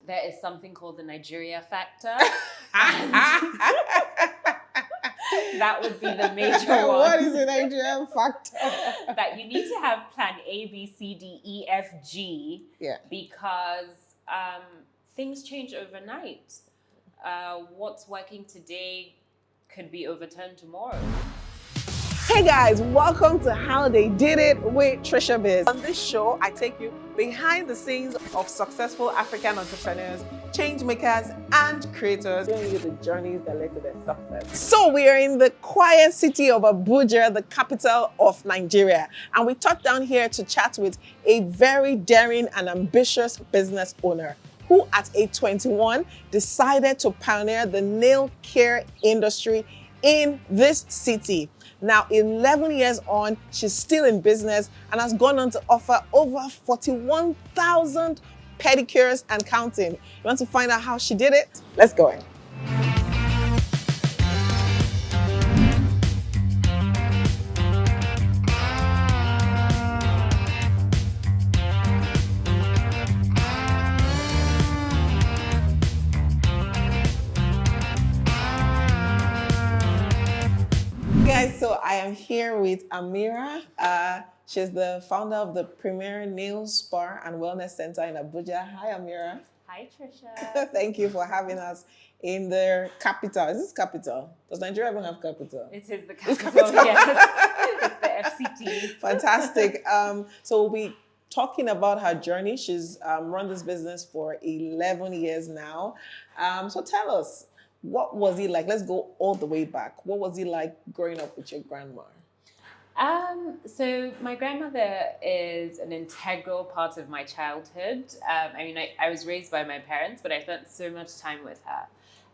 there is something called the Nigeria factor. That would be the major one. What is the Nigerian factor? That you need to have plan A, B, C, D, E, F, G. Yeah. Because things change overnight. What's working today could be overturned tomorrow. Hey guys, welcome to How They Did It with Tricia Biz. On this show, I take you behind the scenes of successful African entrepreneurs, change makers, and creators, showing you the journeys that led to their success. So we are in the quiet city of Abuja, the capital of Nigeria, and we touched down here to chat with a very daring and ambitious business owner who at age 21 decided to pioneer the nail care industry in this city. Now, 11 years on, she's still in business and has gone on to offer over 41,000 pedicures and counting. You want to find out how she did it? Let's go in. Guys, so I am here with Ameera. She's the founder of the premier nail spa and wellness center in Abuja. Hi, Ameera. Hi, Tricia. Thank you for having us in the capital. Is this capital? Does Nigeria even have capital? It is the capital, yes. It's the FCT. Fantastic. So we'll be talking about her journey. She's run this business for 11 years now. So tell us, what was it like? Let's go all the way back. What was it like growing up with your grandma? So my grandmother is an integral part of my childhood. I was raised by my parents, but I spent so much time with her.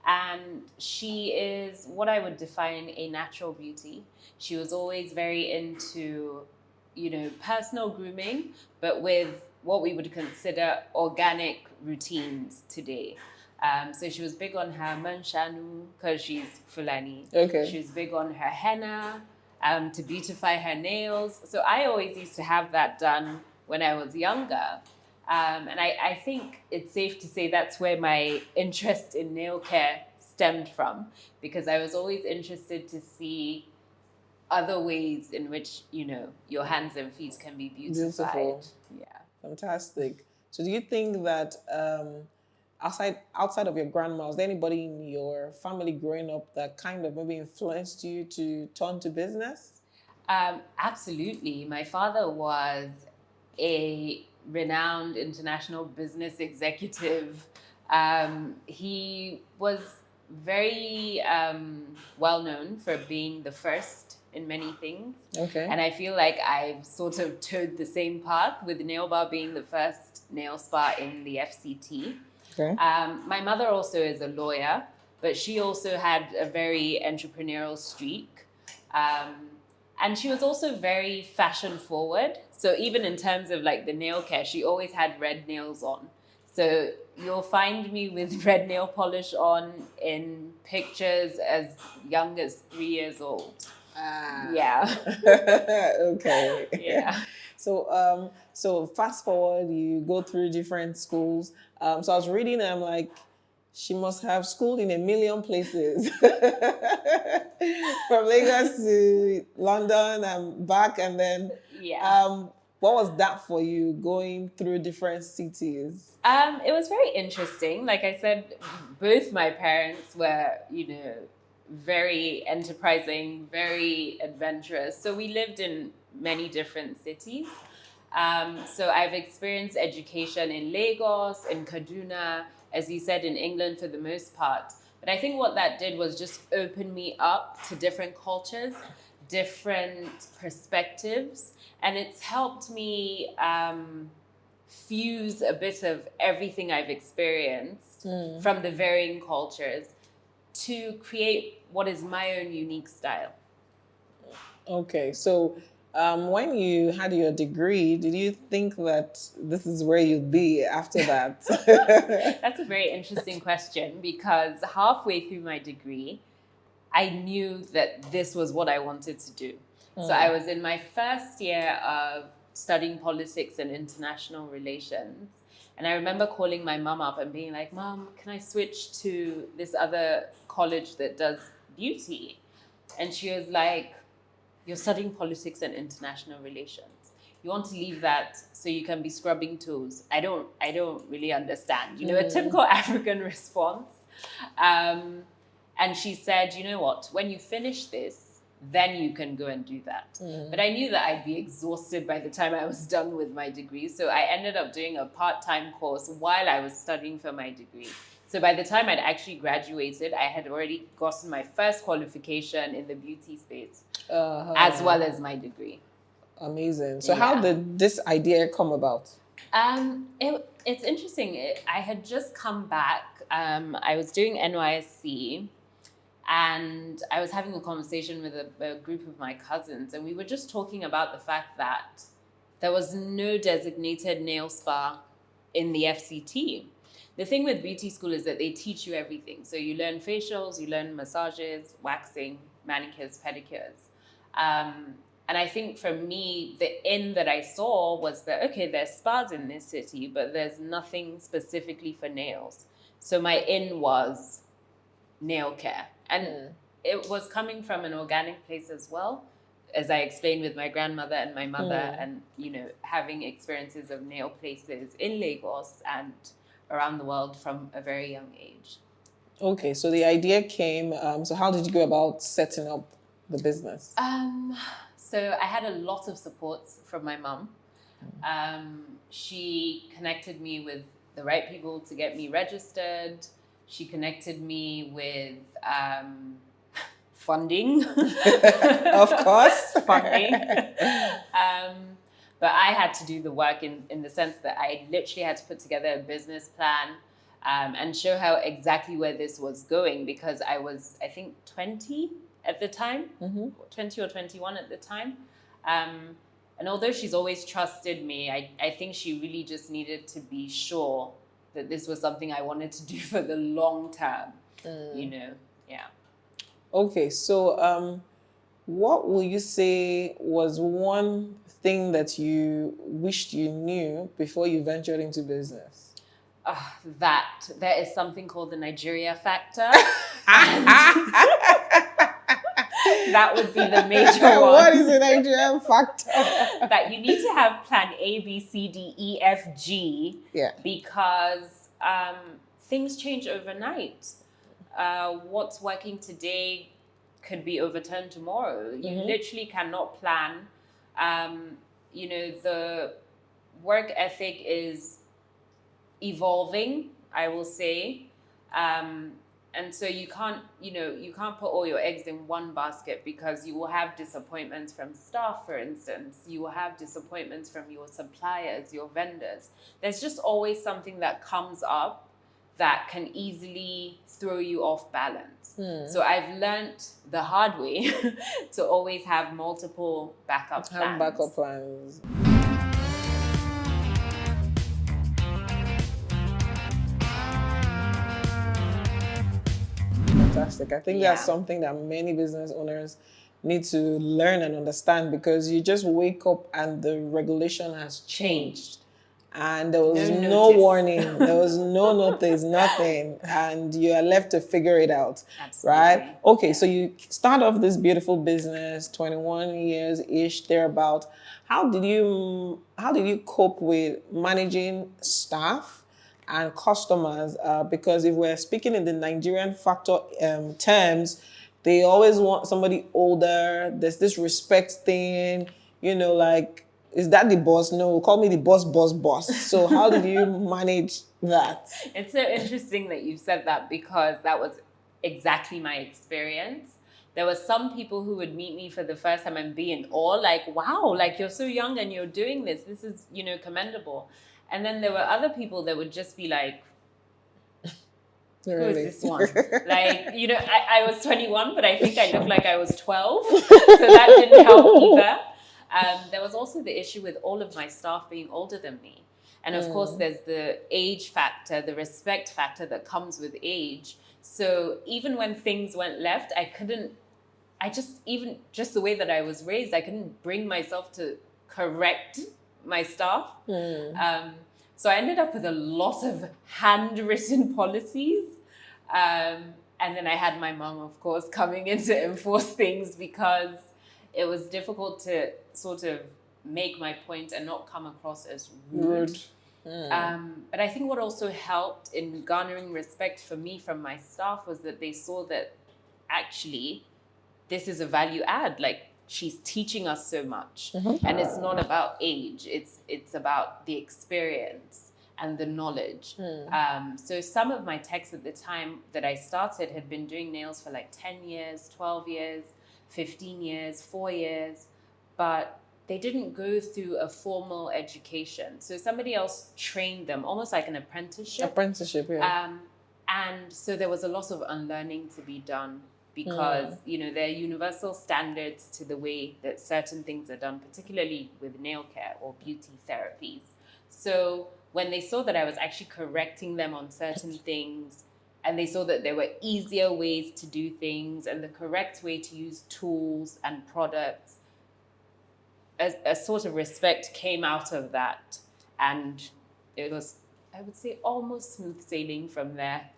And she is what I would define a natural beauty. She was always very into, personal grooming, but with what we would consider organic routines today. So she was big on her manshanu because she's Fulani. Okay. She was big on her henna to beautify her nails. So I always used to have that done when I was younger. And I think it's safe to say that's where my interest in nail care stemmed from, because I was always interested to see other ways in which, your hands and feet can be beautified. Beautiful. Yeah. Fantastic. So do you think that outside of your grandma, was there anybody in your family growing up that kind of maybe influenced you to turn to business? Absolutely. My father was a renowned international business executive. He was very well known for being the first in many things. Okay. And I feel like I've sort of towed the same path, with Nail Bar being the first nail spa in the FCT. Okay. My mother also is a lawyer, but she also had a very entrepreneurial streak. And she was also very fashion forward. So even in terms of like the nail care, she always had red nails on. So you'll find me with red nail polish on in pictures as young as 3 years old. Yeah. Okay. Yeah. So fast forward, you go through different schools. So I was reading, and I'm like, she must have schooled in a million places. From Lagos to London and back, and then what was that for you, going through different cities? It was very interesting. Like I said, both my parents were, very enterprising, very adventurous. So we lived in many different cities. So I've experienced education in Lagos, in Kaduna, as you said, in England for the most part. But I think what that did was just open me up to different cultures, different perspectives. And it's helped me fuse a bit of everything I've experienced from the varying cultures to create what is my own unique style. Okay, so when you had your degree, did you think that this is where you'd be after that? That's a very interesting question, because halfway through my degree, I knew that this was what I wanted to do. So I was in my first year of studying politics and international relations. And I remember calling my mum up and being like, Mom, can I switch to this other college that does beauty? And she was like, you're studying politics and international relations. You want to leave that so you can be scrubbing toes. I don't really understand. You know, a typical African response. And she said, you know what, when you finish this, then you can go and do that. But I knew that I'd be exhausted by the time I was done with my degree. So I ended up doing a part-time course while I was studying for my degree. So by the time I'd actually graduated, I had already gotten my first qualification in the beauty space, as well as my degree. Amazing. So how did this idea come about? It's interesting. I had just come back. I was doing NYSC. And I was having a conversation with a group of my cousins, and we were just talking about the fact that there was no designated nail spa in the FCT. The thing with beauty school is that they teach you everything. So you learn facials, you learn massages, waxing, manicures, pedicures. And I think for me, the in that I saw was that, okay, there's spas in this city, but there's nothing specifically for nails. So my in was nail care. And it was coming from an organic place as well, as I explained with my grandmother and my mother, and, you know, having experiences of nail places in Lagos and around the world from a very young age. Okay, so the idea came, so how did you go about setting up the business? So I had a lot of support from my mum. She connected me with the right people to get me registered. She connected me with funding. Of course. Funding. But I had to do the work in the sense that I literally had to put together a business plan and show her exactly where this was going, because I was, I think, 20 at the time, 20 or 21 at the time. And although she's always trusted me, I think she really just needed to be sure that this was something I wanted to do for the long term, you know, yeah. Okay, so what will you say was one thing that you wished you knew before you ventured into business? That there is something called the Nigeria factor. That would be the major one. What is the Nigerian factor? That you need to have plan A, B, C, D, E, F, G. Yeah. Because things change overnight. What's working today could be overturned tomorrow. You literally cannot plan. You know, the work ethic is evolving, I will say. And so you can't put all your eggs in one basket, because you will have disappointments from staff, for instance. You will have disappointments from your suppliers, your vendors. There's just always something that comes up that can easily throw you off balance. So I've learned the hard way to always have multiple backup plans. Have backup plans. Fantastic. I think that's something that many business owners need to learn and understand, because you just wake up and the regulation has changed. And there was no warning, there was no notice, nothing, and you are left to figure it out. Absolutely. Right? Okay, so you start off this beautiful business, 21 years-ish, thereabout. How did you cope with managing staff and customers? Because if we're speaking in the Nigerian factor terms, they always want somebody older. There's this respect thing, you know, like, is that the boss? No, call me the boss. So how did you manage that? It's so interesting that you said that, because that was exactly my experience. There were some people who would meet me for the first time and be in awe, like, wow, like, you're so young and you're doing this. This is, you know, commendable. And then there were other people that would just be like, who is this one? Like, you know, I was 21, but I think I looked like I was 12. So that didn't help either. There was also the issue with all of my staff being older than me. And of course, there's the age factor, the respect factor that comes with age. So even when things went left, just the way that I was raised, I couldn't bring myself to correct my staff. So I ended up with a lot of handwritten policies. And then I had my mom, of course, coming in to enforce things because it was difficult to sort of make my point and not come across as rude. But I think what also helped in garnering respect for me from my staff was that they saw that actually this is a value add. Like, she's teaching us so much, and it's not about age. It's about the experience and the knowledge. So some of my techs at the time that I started had been doing nails for like 10 years, 12 years, 15 years, 4 years, but they didn't go through a formal education. So somebody else trained them, almost like an apprenticeship. Apprenticeship, yeah. And so there was a lot of unlearning to be done because, there are universal standards to the way that certain things are done, particularly with nail care or beauty therapies. So when they saw that I was actually correcting them on certain things, and they saw that there were easier ways to do things and the correct way to use tools and products, a sort of respect came out of that. And it was, I would say, almost smooth sailing from there.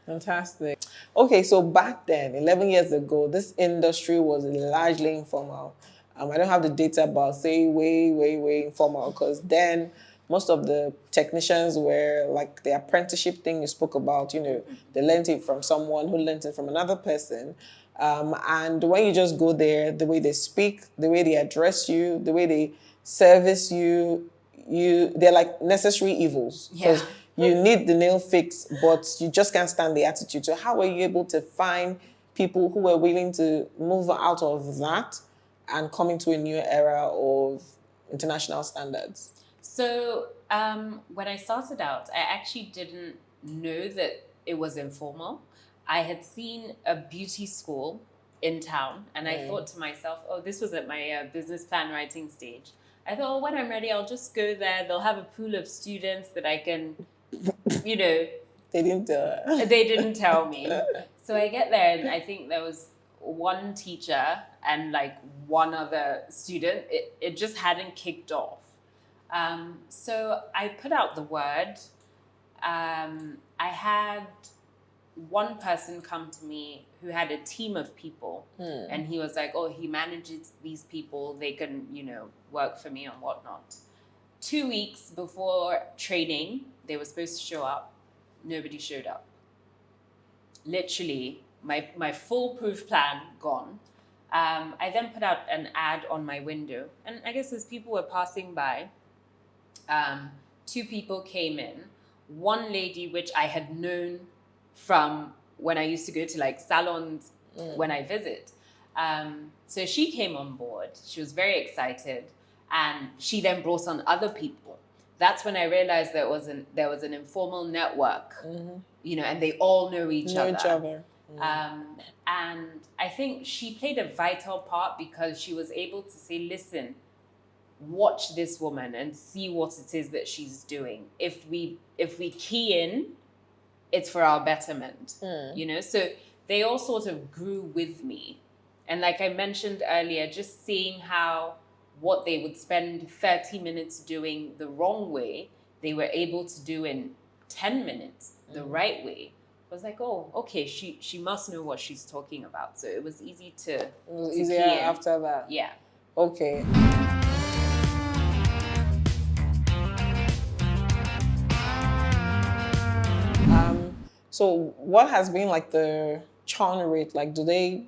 Fantastic. Okay, so back then, 11 years ago, this industry was largely informal. I don't have the data, but say way informal, because then most of the technicians were like the apprenticeship thing you spoke about, they learned it from someone who learned it from another person. And when you just go there, the way they speak, the way they address you, the way they service you, they're like necessary evils. Because you need the nail fix, but you just can't stand the attitude. So how were you able to find people who were willing to move out of that and come into a new era of international standards? So when I started out, I actually didn't know that it was informal. I had seen a beauty school in town, and I thought to myself, oh, this was at my business plan writing stage. I thought, oh, when I'm ready, I'll just go there. They'll have a pool of students that I can, They didn't tell her. They didn't tell me. So I get there, and I think there was one teacher and like one other student. It just hadn't kicked off. So I put out the word. I had one person come to me who had a team of people, and he was like, oh, he manages these people. They can, work for me and whatnot. 2 weeks before training, they were supposed to show up. Nobody showed up. Literally, my foolproof plan gone. I then put out an ad on my window, and I guess as people were passing by, 2 people came in. One lady, which I had known from when I used to go to like salons when I visit. So she came on board. She was very excited, and she then brought on other people. That's when I realized there was an informal network, and they all know each other. And I think she played a vital part because she was able to say, listen, watch this woman and see what it is that she's doing. If we key in, it's for our betterment, So they all sort of grew with me. And like I mentioned earlier, just seeing how what they would spend 30 minutes doing the wrong way, they were able to do in 10 minutes the right way. I was like, oh, okay, she must know what she's talking about. So it was easy to easier after that. Yeah. Okay. So what has been like the churn rate? Like, do they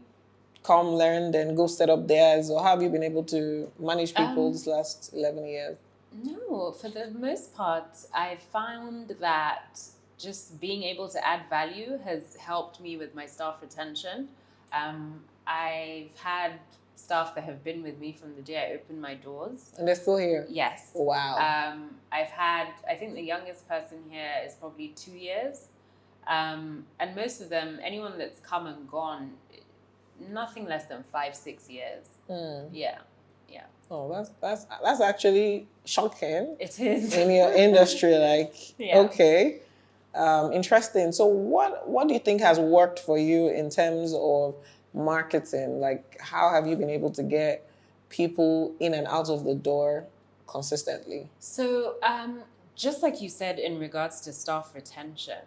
come, learn, then go set up theirs? Or how have you been able to manage people this last 11 years? No, for the most part, I found that just being able to add value has helped me with my staff retention. I've had staff that have been with me from the day I opened my doors. And they're still here? Yes. Wow. I've had, I think the youngest person here is probably 2 years. And most of them, anyone that's come and gone, nothing less than 5-6 years. Yeah. Oh, that's actually shocking. It is. In your industry, okay. Interesting. So what do you think has worked for you in terms of marketing? Like, how have you been able to get people in and out of the door consistently? So just like you said, in regards to staff retention,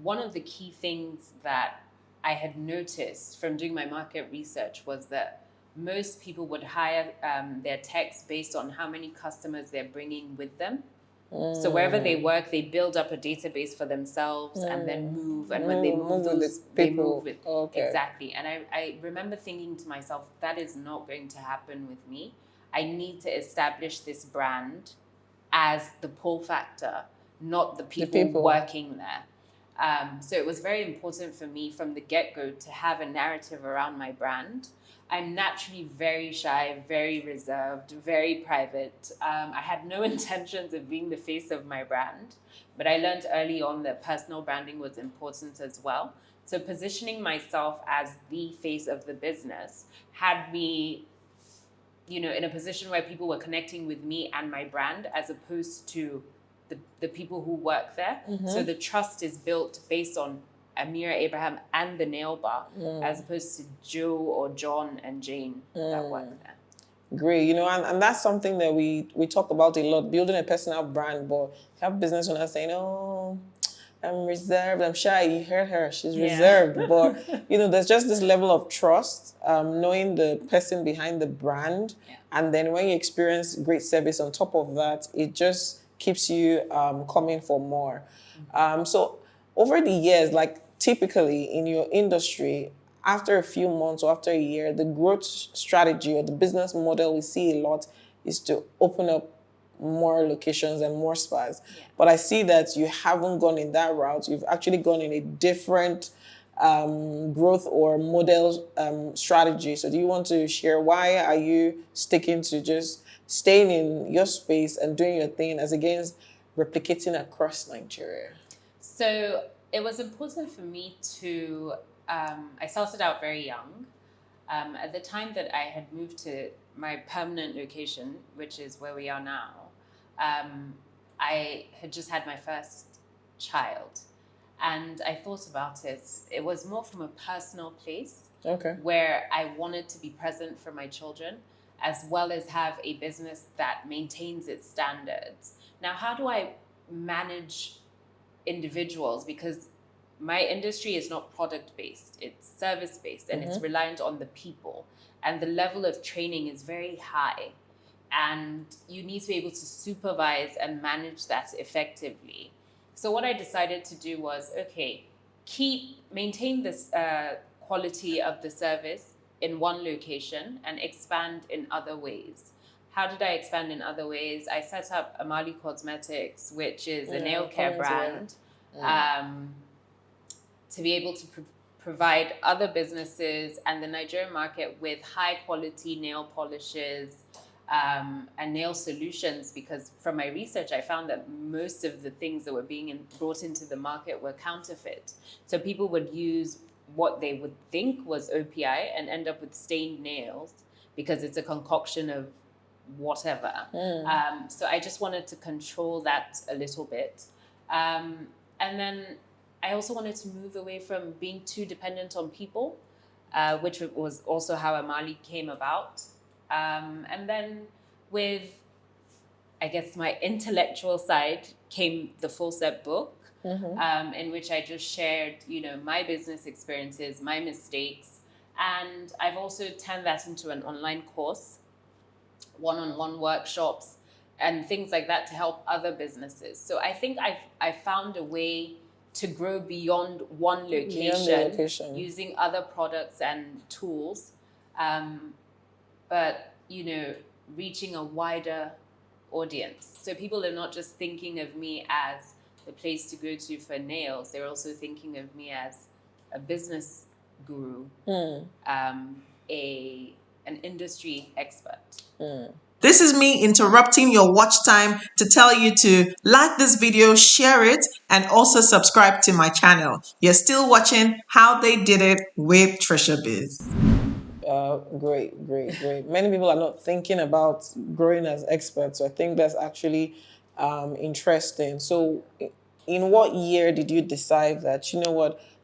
one of the key things that I had noticed from doing my market research was that most people would hire their techs based on how many customers they're bringing with them. So wherever they work, they build up a database for themselves and then move. And when they move those, they move with. Okay. Exactly. And I remember thinking to myself, that is not going to happen with me. I need to establish this brand as the pull factor, not the people working there. So it was very important for me from the get-go to have a narrative around my brand. I'm naturally very shy, very reserved, very private. I had no intentions of being the face of my brand, but I learned early on that personal branding was important as well. So positioning myself as the face of the business had me, in a position where people were connecting with me and my brand as opposed to the people who work there. So the trust is built based on Ameera, Abraham, and the nail bar, as opposed to Joe or John and Jane that work there. Great, and that's something that we talk about a lot, building a personal brand. But you have business owners saying, "Oh, I'm reserved, I'm shy." You heard her, she's reserved. But there's just this level of trust, knowing the person behind the brand, and then when you experience great service on top of that, it just keeps you coming for more. So over the years, like typically in your industry, after a few months or after a year, the growth strategy or the business model we see a lot is to open up more locations and more spas. But I see that you haven't gone in that route. You've actually gone in a different growth or model strategy. So do you want to share, why are you sticking to just staying in your space and doing your thing as against replicating across Nigeria? So it was important for me to, I started out very young. At the time that I had moved to my permanent location, which is where we are now, I had just had my first child. And I thought about it. It was more from a personal place, where I wanted to be present for my children, as well as have a business that maintains its standards. Now, how do I manage individuals? Because my industry is not product-based, it's service-based, and it's reliant on the people. And the level of training is very high. And you need to be able to supervise and manage that effectively. So what I decided to do was, maintain this quality of the service in one location and expand in other ways. How did I expand in other ways? I set up Amali Cosmetics, which is a nail care brand, to be able to provide other businesses and the Nigerian market with high quality nail polishes and nail solutions, because from my research, I found that most of the things that were being brought into the market were counterfeit. So people would use what they would think was OPI and end up with stained nails because it's a concoction of whatever. So I just wanted to control that a little bit. And then I also wanted to move away from being too dependent on people, which was also how Amali came about. And then with, I guess, my intellectual side came the Full Step book, in which I just shared, my business experiences, my mistakes. And I've also turned that into an online course, one-on-one workshops, and things like that to help other businesses. So I think I found a way to grow beyond one location, using other products and tools, but reaching a wider audience. So people are not just thinking of me as the place to go to for nails, they're also thinking of me as a business guru, an industry expert. This is me interrupting your watch time to tell you to like this video, share it, and also subscribe to my channel. You're still watching How They Did It with Tricia Biz. Great. Many people are not thinking about growing as experts. So I think that's actually interesting. So in what year did you decide that,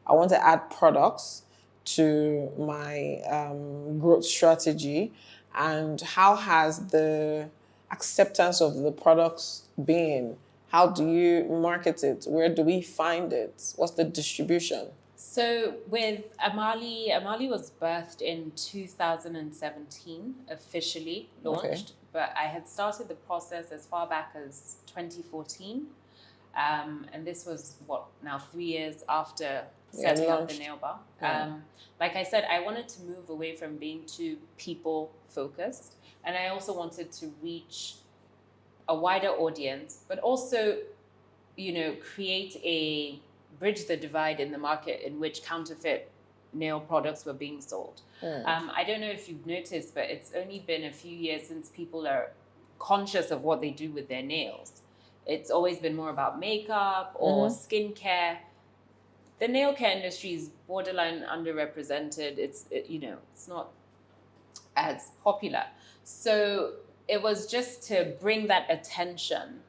I want to add products to my growth strategy? And how has the acceptance of the products been? How do you market it? Where do we find it? What's the distribution? So with Amali was birthed in 2017, officially launched, but I had started the process as far back as 2014. And this was, now 3 years after setting up the nail bar. Like I said, I wanted to move away from being too people focused. And I also wanted to reach a wider audience, but also, bridge the divide in the market in which counterfeit nail products were being sold. I don't know if you've noticed, but it's only been a few years since people are conscious of what they do with their nails. It's always been more about makeup or skincare. The nail care industry is borderline underrepresented. It's not as popular. So it was just to bring that attention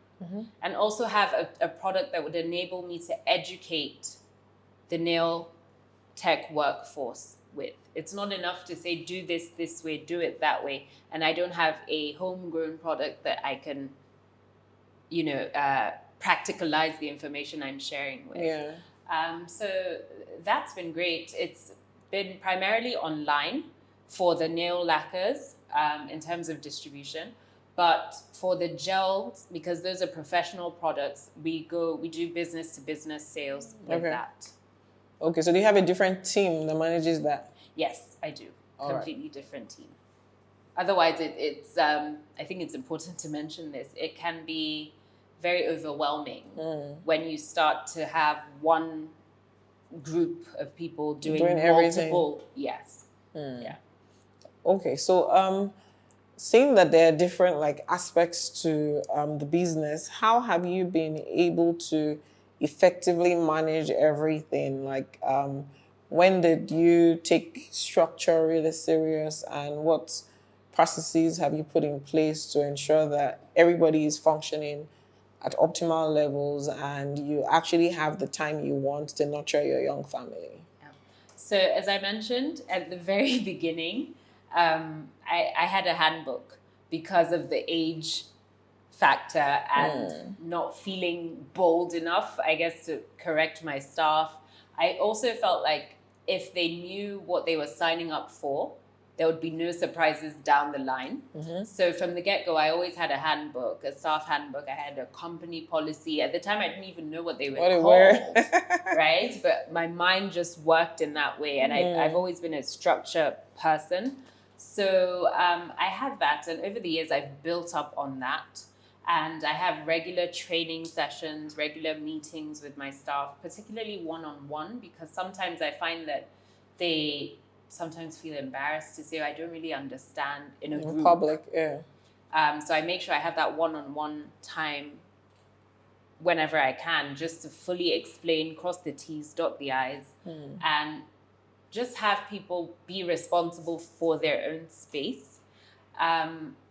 and also have a product that would enable me to educate the nail tech workforce with. It's not enough to say, do this way, do it that way. And I don't have a homegrown product that I can, practicalize the information I'm sharing with. So that's been great. It's been primarily online for the nail lacquers in terms of distribution. But for the gels, because those are professional products, we do business to business sales with that. Okay, so do you have a different team that manages that? Yes, I do. Completely different team. Otherwise, it's I think it's important to mention this. It can be very overwhelming when you start to have one group of people doing multiple. Everything. Yes. Yeah. Okay, so seeing that there are different aspects to the business, how have you been able to effectively manage everything? When did you take structure really serious, and what processes have you put in place to ensure that everybody is functioning at optimal levels and you actually have the time you want to nurture your young family? Yeah. So as I mentioned at the very beginning, I had a handbook because of the age factor and not feeling bold enough, I guess, to correct my staff. I also felt like if they knew what they were signing up for, there would be no surprises down the line. So from the get-go, I always had a handbook, a staff handbook. I had a company policy. At the time, I didn't even know what they were called, right? But my mind just worked in that way. And I've always been a structure person. So I had that. And over the years, I've built up on that. And I have regular training sessions, regular meetings with my staff, particularly one-on-one, because sometimes I find that they sometimes feel embarrassed to say, I don't really understand in a group. Public, so I make sure I have that one-on-one time whenever I can, just to fully explain, cross the T's, dot the I's, and just have people be responsible for their own space.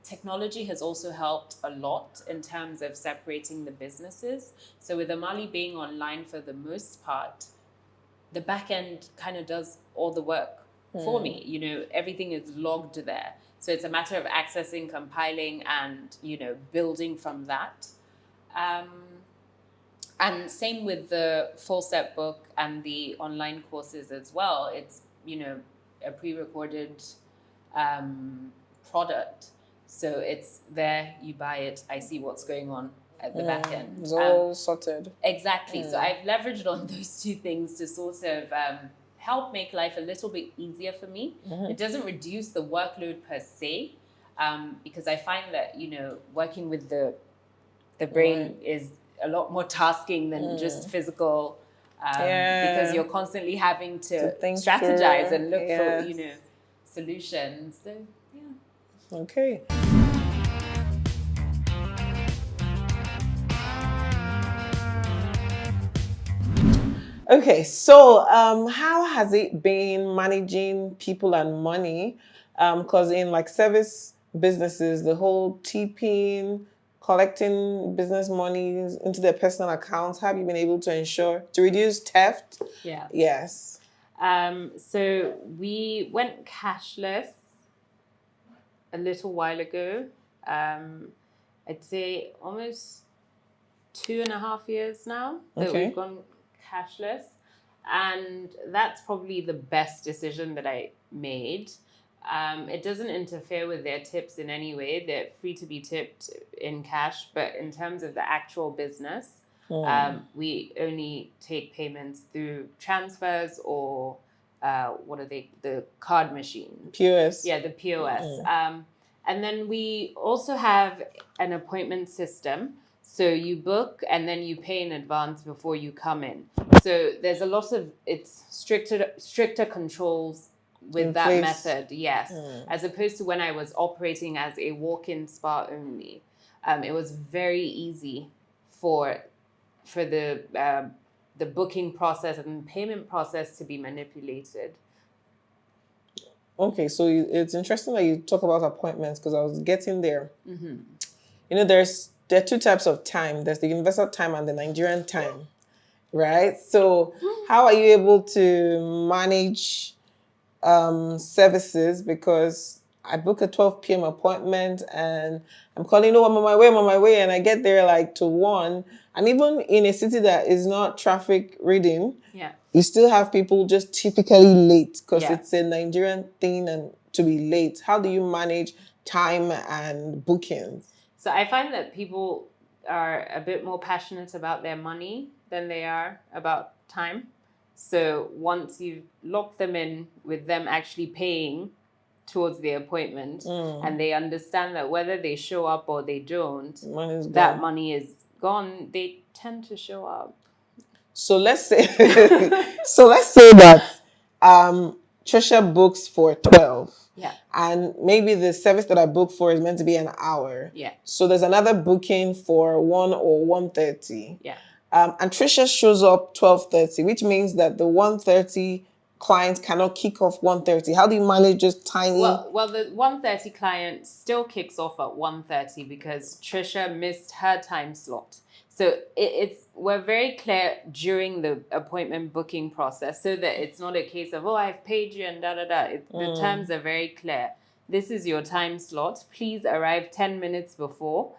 Technology has also helped a lot in terms of separating the businesses. So with Amali being online for the most part, the back end kind of does all the work for me. Everything is logged there. So it's a matter of accessing, compiling, and, building from that. And same with the full set book and the online courses as well. It's, a pre-recorded product. So it's there, you buy it, I see what's going on at the back end. It's all sorted. Exactly. So I've leveraged on those two things to sort of help make life a little bit easier for me. It doesn't reduce the workload per se, because I find that, working with the brain is a lot more tasking than just physical, because you're constantly having to strategize and look for, solutions. So, yeah. Okay. Okay, so how has it been managing people and money? Because in service businesses, the whole tipping, collecting business money into their personal accounts, have you been able to reduce theft? Yeah. Yes. So we went cashless a little while ago. I'd say almost 2.5 years now that Okay. we've gone cashless. And that's probably the best decision that I made. It doesn't interfere with their tips in any way. They're free to be tipped in cash, but in terms of the actual business, we only take payments through transfers or what are they? The card machine. POS. Yeah, the POS. And then we also have an appointment system. So you book and then you pay in advance before you come in. So there's a lot of, it's stricter controls with In that place. method, yes. As opposed to when I was operating as a walk-in spa only. It was very easy for the booking process and payment process to be manipulated. Okay, so it's interesting that you talk about appointments because I was getting there. You know, there are two types of time. There's the universal time and the Nigerian time, right? So how are you able to manage services? Because I book a 12 p.m. appointment and I'm calling, no, I'm on my way, and I get there like to 1. And even in a city that is not traffic reading, you still have people just typically late because it's a Nigerian thing and to be late. How do you manage time and bookings? So I find that people are a bit more passionate about their money than they are about time. So once you've locked them in with them actually paying towards the appointment and they understand that whether they show up or they don't, that money is gone, they tend to show up. So let's say that Tricia books for 12. Yeah. And maybe the service that I booked for is meant to be an hour. Yeah. So there's another booking for 1 or 1:30. Yeah. And Tricia shows up 12:30, which means that the 1:30 client cannot kick off 1:30. How do you manage just tiny? Well, the 1:30 client still kicks off at 1:30 because Tricia missed her time slot. So we're very clear during the appointment booking process so that it's not a case of, oh, I've paid you and da-da-da. The terms are very clear. This is your time slot. Please arrive 10 minutes before.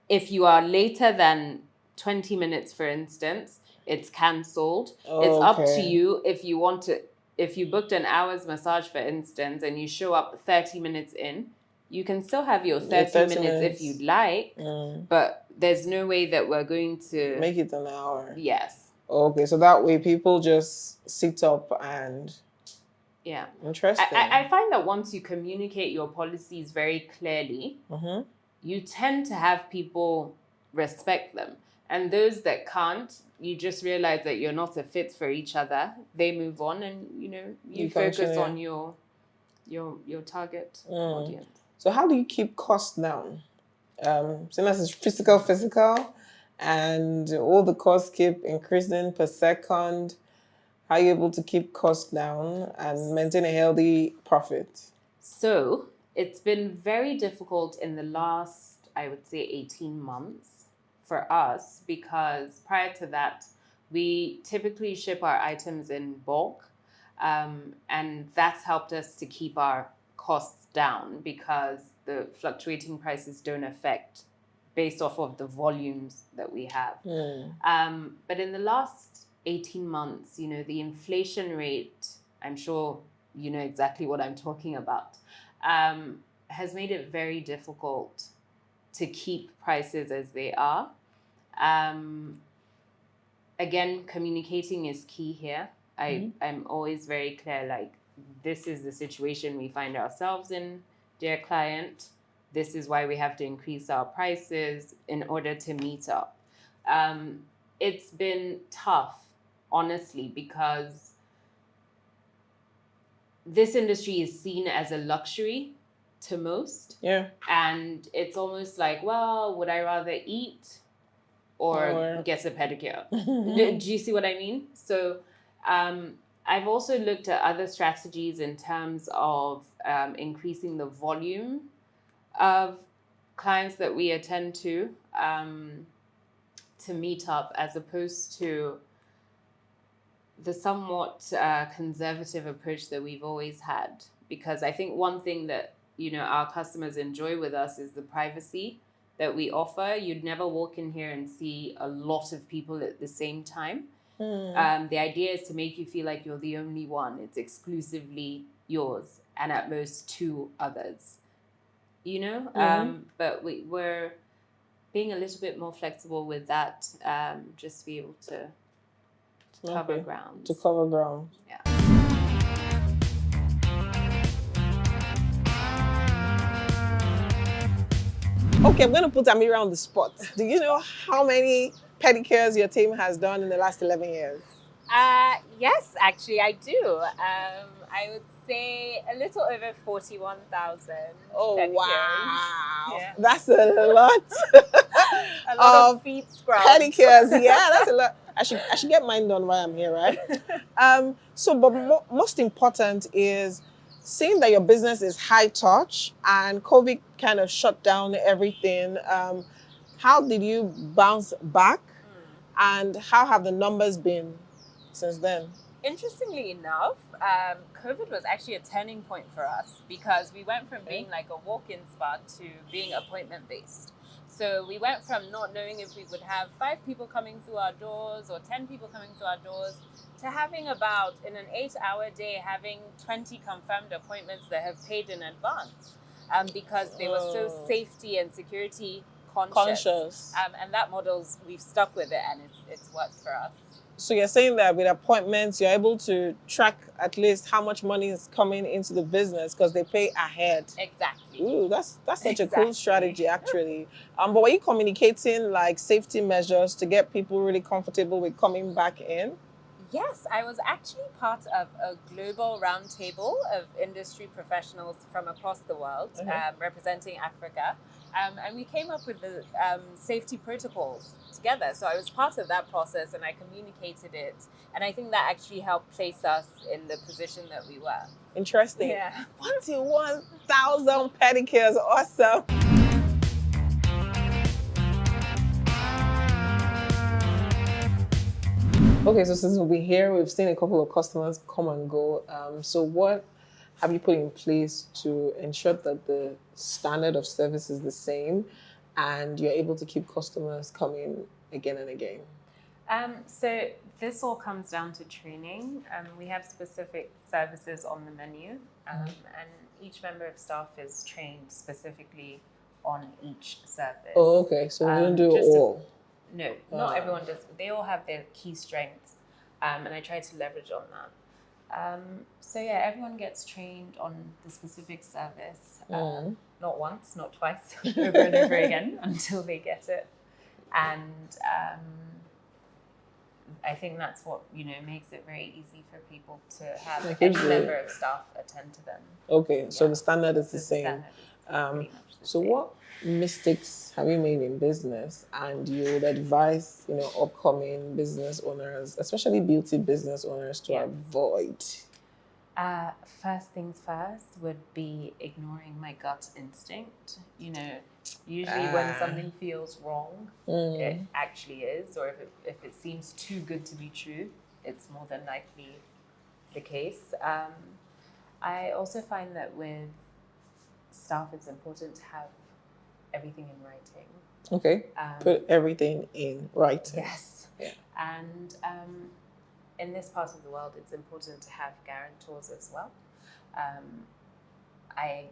If you are later than 20 minutes, for instance, it's cancelled. It's up to you if you want to. If you booked an hour's massage, for instance, and you show up 30 minutes in, you can still have your 30 minutes if you'd like, but there's no way that we're going to make it an hour. Yes. Okay, so that way people just sit up and... Yeah. Interesting. I find that once you communicate your policies very clearly, you tend to have people respect them. And those that can't, you just realize that you're not a fit for each other. They move on and, you focus on your target audience. So how do you keep costs down? Seeing as it's physical, and all the costs keep increasing per second, how are you able to keep costs down and maintain a healthy profit? So it's been very difficult in the last, I would say, 18 months for us because prior to that, we typically ship our items in bulk, and that's helped us to keep our costs down because the fluctuating prices don't affect based off of the volumes that we have. But in the last 18 months, the inflation rate, I'm sure you know exactly what I'm talking about, has made it very difficult to keep prices as they are. Again, communicating is key here. I'm always very clear, like, this is the situation we find ourselves in, dear client. This is why we have to increase our prices in order to meet up. It's been tough, honestly, because this industry is seen as a luxury to most. Yeah. And it's almost like, well, would I rather eat or get a pedicure? Do you see what I mean? So I've also looked at other strategies in terms of increasing the volume of clients that we attend to meet up, as opposed to the somewhat conservative approach that we've always had. Because I think one thing that our customers enjoy with us is the privacy that we offer, you'd never walk in here and see a lot of people at the same time. The idea is to make you feel like you're the only one. It's exclusively yours and at most two others, you know? But we're being a little bit more flexible with that, just to be able to cover ground. To cover ground. Yeah. Okay, I'm going to put Ameera on the spot. Do you know how many pedicures your team has done in the last 11 years? Yes, actually, I do. I would say a little over 41,000. Oh, pedicures. wow. Yeah. That's a lot. A lot of feet scrubs. Pedicures, yeah, that's a lot. I should get mine done while I'm here, right? But most important is seeing that your business is high touch and COVID kind of shut down everything. How did you bounce back? And how have the numbers been since then? Interestingly enough, COVID was actually a turning point for us because we went from being like a walk-in spot to being appointment-based. So we went from not knowing if we would have 5 people coming through our doors or 10 people coming through our doors to having about, in an 8-hour day, having 20 confirmed appointments that have paid in advance because they were so safety and security conscious. And that model's, we've stuck with it and it's worked for us. So you're saying that with appointments, you're able to track at least how much money is coming into the business because they pay ahead. Exactly. Ooh, that's such a cool strategy, actually. But were you communicating like safety measures to get people really comfortable with coming back in? Yes, I was actually part of a global roundtable of industry professionals from across the world, representing Africa. And we came up with the safety protocols together. So I was part of that process and I communicated it. And I think that actually helped place us in the position that we were. Interesting. Yeah. 41,000 pedicures. Awesome. Okay, so since we've been here, we've seen a couple of customers come and go. So what have you put in place to ensure that the standard of service is the same and you're able to keep customers coming again and again? So this all comes down to training. We have specific services on the menu, and each member of staff is trained specifically on each service. Oh, okay. So we don't do it all? No, not everyone does. They all have their key strengths, and I try to leverage on that. So yeah, everyone gets trained on the specific service, not once, not twice, over and over again until they get it. And I think that's what, makes it very easy for people to have any member of staff attend to them. Okay, so the standard is the same. So what mistakes have you made in business and you would advise, upcoming business owners, especially beauty business owners, to avoid? First things first would be ignoring my gut instinct. Usually when something feels wrong, it actually is, or if it seems too good to be true, it's more than likely the case. I also find that with staff, it's important to have everything in writing. Okay, put everything in writing. Yes. Yeah. And in this part of the world, it's important to have guarantors as well. I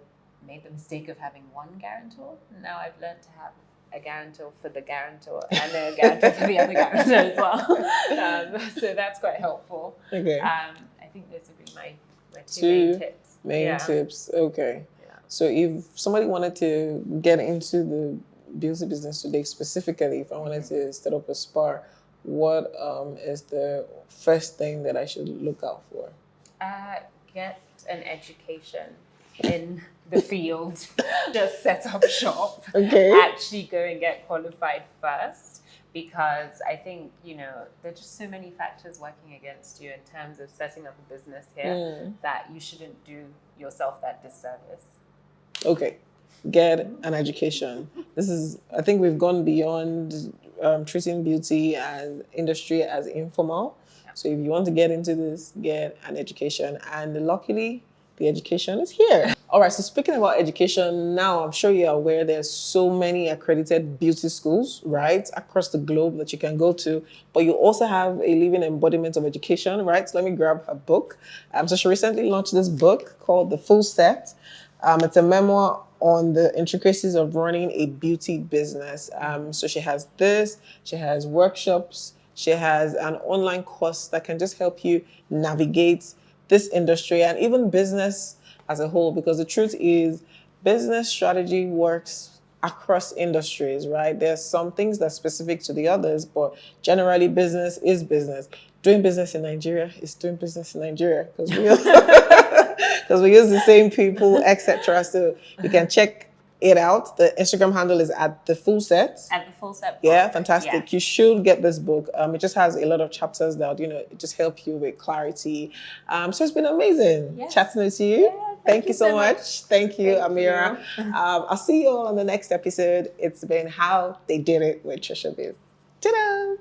made the mistake of having one guarantor. Now I've learned to have a guarantor for the guarantor and a guarantor for the other guarantor as well. So that's quite helpful. Okay. I think those would be my two main tips. Main tips. Okay. So if somebody wanted to get into the beauty business today, specifically, if I wanted to set up a spa, what is the first thing that I should look out for? Get an education in the field. Just set up shop. Okay. Actually go and get qualified first, because I think, there are just so many factors working against you in terms of setting up a business here that you shouldn't do yourself that disservice. Okay, get an education. I think we've gone beyond treating beauty and industry as informal. Yeah. So if you want to get into this, get an education. And luckily, the education is here. All right, so speaking about education, now I'm sure you're aware there's so many accredited beauty schools, right, across the globe that you can go to, but you also have a living embodiment of education, right? So let me grab her book. So she recently launched this book called The Full Set. It's a memoir on the intricacies of running a beauty business. So she has this, she has workshops, she has an online course that can just help you navigate this industry and even business as a whole, because the truth is business strategy works across industries, right? There's some things that's specific to the others, but generally business is business. Doing business in Nigeria is doing business in Nigeria because we because we use the same people, etc. So you can check it out. The Instagram handle is at The Full Set. At The Full Set book. Yeah, fantastic. Yeah. You should get this book. It just has a lot of chapters that, it just help you with clarity. So it's been amazing chatting with you. Yeah, thank you so much. Thank you, Thank Ameera. you. I'll see you all on the next episode. It's been How They Did It with Tricia Biz. Ta-da!